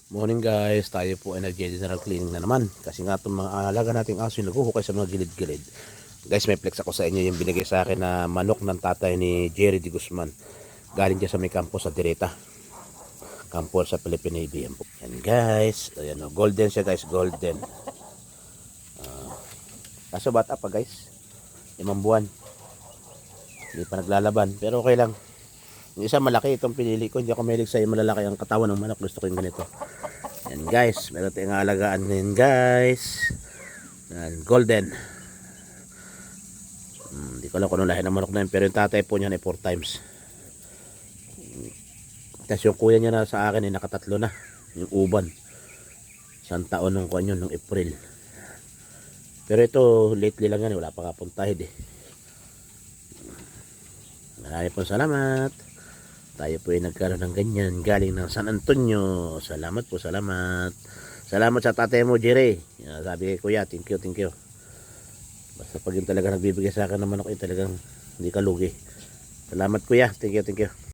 Morning guys, tayo po ay nag-general cleaning na naman. Kasi nga itong mga alaga nating aso yung naghuhukay sa mga gilid-gilid. Guys, may flex ako sa inyo yung binigay sa akin na manok ng tatay ni Jerry D. Guzman. Galing dyan sa may kampo sa Direta. Kampo sa Philippine Navy. Yan guys, ayan o, golden siya guys, golden. Kaso bata pa guys, 5 buwan. Hindi pa naglalaban, pero okay lang. Yung isa malaki, itong pinili ko. Hindi ako mahilig sa malalaki ang katawan ng manok. Gusto ko yung ganito. Yan guys, meron tayong alagaan ngayon guys. Yan, golden. Hindi ko alam kung ano lahi ng manok na yun, pero yung tatay po niya ay 4 times. Tapos yung kuya niya na sa akin ay nakatatlo na. Yung uban. Isang taon nung kuwan yun, nung April. Pero ito, lately lang yan, wala pa kapuntahid eh. Marami pong salamat. Tayo po ay nagkaroon ng ganyan galing ng San Antonio. Salamat po, salamat. Salamat sa tatay mo, Jerry. Sabi ko, kuya, thank you, thank you. Basta pag yung talaga nagbibigay sa akin ng manok, talagang hindi ka lugi. Salamat kuya, thank you, thank you.